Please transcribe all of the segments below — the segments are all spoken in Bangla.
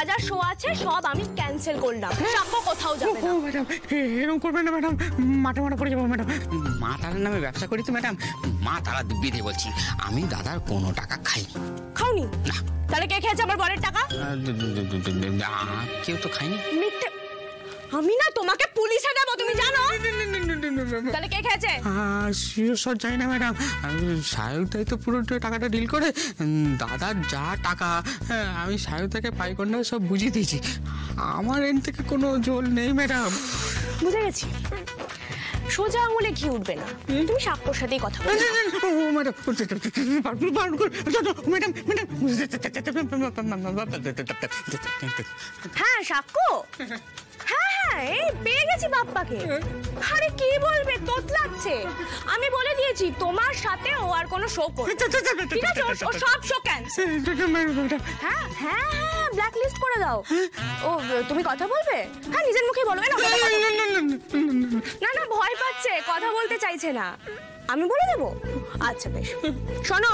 যা শো আছে সব আমি ক্যান্সেল করলাম। সাক্ষ্য কোথাও যাবে না। ম্যাডাম এরকম করবেন না ম্যাডাম, মাথা পড়ে যাবো ম্যাডাম। মা তারার নামে ব্যবসা করি তো ম্যাডাম। মা তারা দিব্যি দিয়ে বলছি, আমি দাদার কোনো টাকা খাইনি। খাওনি? না। তাহলে কে খেয়েছে আমার বরের টাকা? কেউ তো খায়নি। মিথ্যে। আমি না তোমাকে পুলিশে দেবো, তুমি জানো? তাহলে কে খেয়েছে? শিওর জানি না ম্যাডাম। সায়কদাই তো পুরো টাকাটা ডিল করে। দাদার যা টাকা আমি সায়কদাকে পাইকন্ডা সব বুঝিয়ে দিয়েছি। আমার এন থেকে কোনো জোল নেই ম্যাডাম। বুঝে গেছি, সোজা আঙুলে ঘি উঠবে না। তুমি সাক্ষ্যর সাথেই কথা বলো। হ্যাঁ সাক্ষ্য, হ্যাঁ এই পেয়ে গেছি বাপ্পাকে। আরে কি বলবে, তোতলাচ্ছে। আমি বলে দিয়েছি তোমার সাথে ও আর কোনো শো করবে। ঠিক আছে, ও সব শো ক্যান্সেল। হ্যাঁ হ্যাঁ হ্যাঁ, ব্ল্যাক লিস্ট করে দাও। ও তুমি কথা বলবে? হ্যাঁ নিজের মুখে বলো। না না ভয় পাচ্ছে, কথা বলতে চাইছে না। আমি বলে দেবো? আচ্ছা বেশ। শোনো,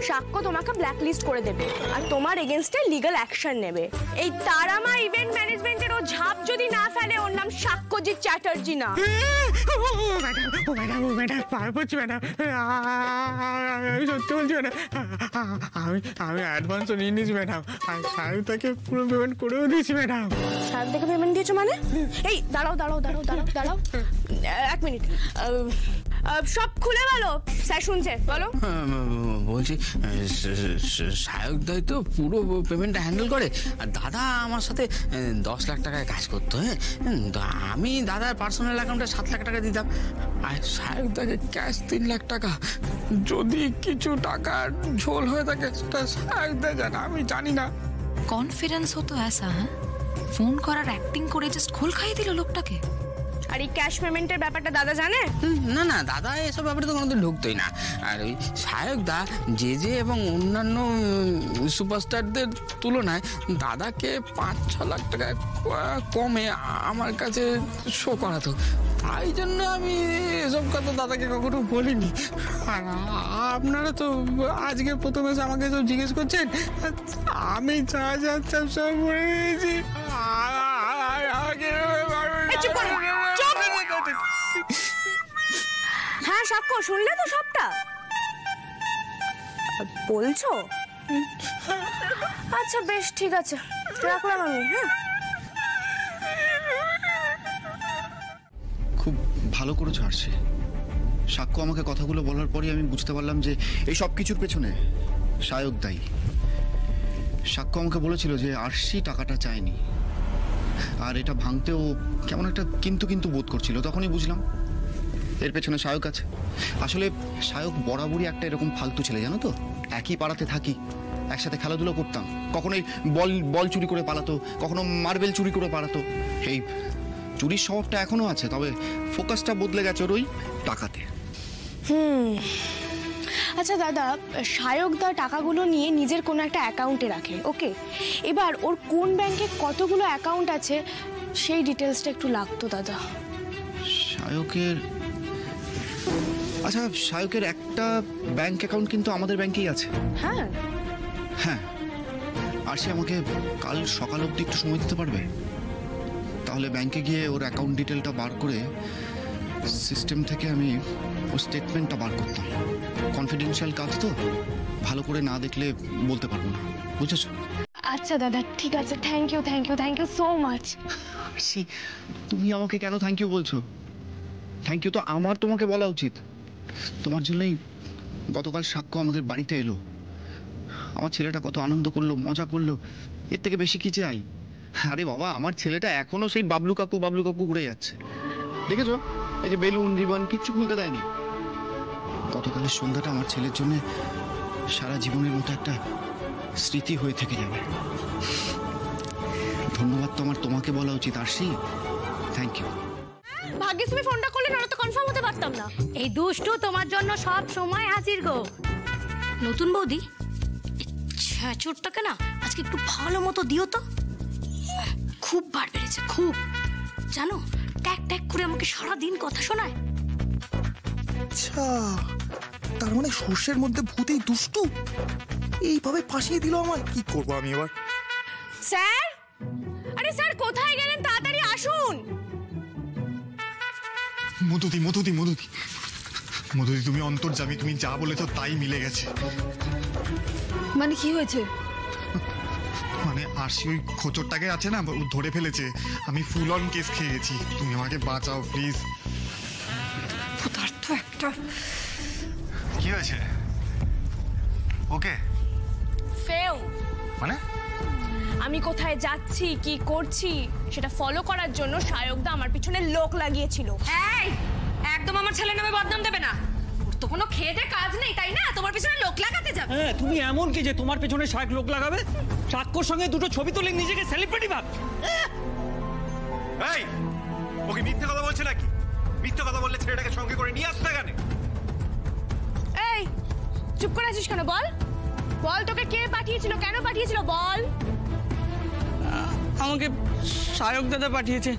সাক্ষ্য তোমাকে ব্ল্যাক লিস্ট করে দেবে আর তোমার এগেইনস্টে লিগ্যাল অ্যাকশন নেবে। এই তারামা ইভেন্ট ম্যানেজমেন্টের ও ঝাপ যদি না ফেলে, ওর নাম সাক্ষ্যজিৎ চ্যাটার্জি না। আমি সত্যি বলছি ম্যাডাম, আমি অ্যাডভান্সও নিয়ে নিয়েছি ম্যাডাম। আর সাহেব তাকে পুরো পেমেন্ট করেও দিয়েছি ম্যাডাম। সাহেব থেকে পেমেন্ট দিয়েছো মানে? এই দাঁড়াও দাঁড়াও দাঁড়াও দাঁড়াও দাঁড়াও, এক মিনিট। সব খুলে বলো, স্যার শুনছে, বলো। বলছি সায়কদাই তো পুরো পেমেন্টটা হ্যান্ডেল করে। আর দাদা আমার সাথে 10 লাখ টাকায় কাজ করতো। হ্যাঁ, আমি দাদার পার্সোনাল অ্যাকাউন্টে 7 লাখ টাকা দিতাম আর সায়কদাকে ক্যাশ 3 লাখ টাকা। যদি কিছু টাকার ঝোল হয়ে থাকে সেটা সায়কদা জানে, আমি জানি না। কনফিডেন্স হতো ऐसा? হ্যাঁ, ফোন করার অ্যাক্টিং করে জাস্ট খোল খাইয়ে দিল লোকটাকে। আর এই ক্যাশ পেমেন্টের ব্যাপারটা দাদা জানে? না না, দাদা এসব ব্যাপারে তো কোনোদিন ঢুকতোই না। আর ওই সায়কদা যে এবং অন্যান্য সুপারস্টারদের তুলনায় দাদাকে 5-6 লাখ টাকা কমে আমার কাছে শো করাতো। তাই জন্য আমি এসব কথা দাদাকে কখনো বলিনি। আর আপনারা তো আজকে প্রথমে আমাকে সব জিজ্ঞেস করছেন, আমি যা যাচ্ছিলাম সব বলে দিয়েছি। হ্যাঁ সাক্ষ্য, শুনলে তো সবটা? বলছো? আচ্ছা বেশ, ঠিক আছে, রাখলাম আমি। হ্যাঁ, খুব ভালো করেছো আরশি। সাক্ষ্য আমাকে কথাগুলো বলার পরই আমি বুঝতে পারলাম যে এই সব কিছুর পেছনে সায়ক দায়ী। সাক্ষ্য আমাকে বলেছিল যে আরশি টাকাটা চায়নি, আর এটা ভাঙতেও কেমন একটা কিন্তু বোধ করছিল। তখনই বুঝলাম এর পেছনে সায়ক আছে। আসলে সায়ক বরাবরই একটা এরকম ফালতু ছেলে, জানো তো। একই পাড়াতে থাকি, একসাথে খেলাধুলো করতাম। কখনোই বল চুরি করে পালাতো, কখনো মার্বেল চুরি করে পালাতো। এই চুরির স্বভাবটা এখনো আছে, তবে ফোকাসটা বদলে গেছে ওর ওই টাকাতে। আচ্ছা দাদা, সায়কদা টাকাগুলো নিয়ে নিজের কোনো একটা অ্যাকাউন্টে রাখে, ওকে। এবার ওর কোন ব্যাংকে কতগুলো অ্যাকাউন্ট আছে সেই ডিটেলসটা একটু লাগতো দাদা। সায়কের, আচ্ছা সায়কের একটা ব্যাংক অ্যাকাউন্ট কিন্তু আমাদের ব্যাংকেই আছে। হ্যাঁ হ্যাঁ, আর সে আমাকে কাল সকাল অবধি একটু সময় দিতে পারবে? তাহলে ব্যাংকে গিয়ে ওর অ্যাকাউন্ট ডিটেলটা বার করে সিস্টেম থেকে আমি ওর স্টেটমেন্টটা বার করতাম। কনফিডেন্সিয়াল কাজ তো, ভালো করে না দেখলে বলতে পারবো না, বুঝেছো? আচ্ছা দাদা, ঠিক আছে, থ্যাংক ইউ সো মাচ। তুমি আমাকে কেন থ্যাংক ইউ বলছো? থ্যাংক ইউ তো আমার তোমাকে বলা উচিত। তোমার জন্যই গতকাল সাক্ষ্য আমাদের বাড়িতে এলো। আমার ছেলেটা কত আনন্দ করলো, মজা করলো, এর থেকে বেশি কি চাই? আরে বাবা, আমার ছেলেটা এখনো সেই বাবলু কাকু ঘুরে যাচ্ছে। দেখেছো, এই যে বেলুন রিবন কিচ্ছু খুলতে দেয়নি। গতকালের সন্ধ্যাটা আমার ছেলের জন্য সারা জীবনের মতো একটা স্মৃতি হয়ে থেকে যাবে। ধন্যবাদ তো আমার তোমাকে বলা উচিত আরশি, থ্যাংক ইউ। ভাগ্যিস তুমি ফোনটা করলে, না তো কনফার্ম হতে পারতাম না। এই দুষ্টু তোমার জন্য সব সময় হাজির গো। নতুন বৌদি, ছ্যাঁচড়টাকে না আজকে একটু ভালো মতো দিও তো। খুব বার বেড়েছে, খুব, জানো, ট্যাক ট্যাক করে আমাকে সারাদিন কথা শোনায়। আচ্ছা, তার মানে সর্ষের মধ্যে ভূতেই দুষ্টু এইভাবে ফাঁসিয়ে দিল আমার। কি করবো আমি এবার? স্যার, আরে স্যার কোথায় গেলেন? তাড়াতাড়ি আসুন। মধুদি মধুদি মধুদি মধুদি, তুমি অন্তর্যামী, তুমি যা বলেছো তাই মিলে গেছে। মানে কি হয়েছে? মানে আরশি ওই খোঁচরটাকে আছে না, ও ধরে ফেলেছে। আমি ফুল অন কেস খেয়ে গেছি, তুমি আমাকে বাঁচাও প্লিজ। কি হয়েছে? ওকে ফেউ, মানে আমি কোথায় যাচ্ছি কি করছি সেটা ফলো করার জন্য সায়কদা আমার পিছনে লোক লাগিয়েছিল। এই একদম আমার ছেলের নামে বদনাম দেবে না। ওর তো কোনো খেয়ে দে কাজ নেই, তাই না? তোমার পিছনে লোক লাগাতে যাবে? হ্যাঁ, তুমি এমন কি যে তোমার পেছনে শাক লোক লাগাবে? সাক্ষ্যর সঙ্গে দুটো ছবি তুলে নিজেকে সেলিব্রিটি ভাব। এই, ওকে মিথ্যে কথা বলছে নাকি? মিথ্যে কথা বললে ছেলেটাকে সঙ্গে করে নিয়ে আসতে কেন? এই চুপ করে আছিস কেন? বল বল, তোকে কে পাঠিয়েছিল, কেন পাঠিয়েছিল বল। আমাকে সায়ক দাদা পাঠিয়েছে।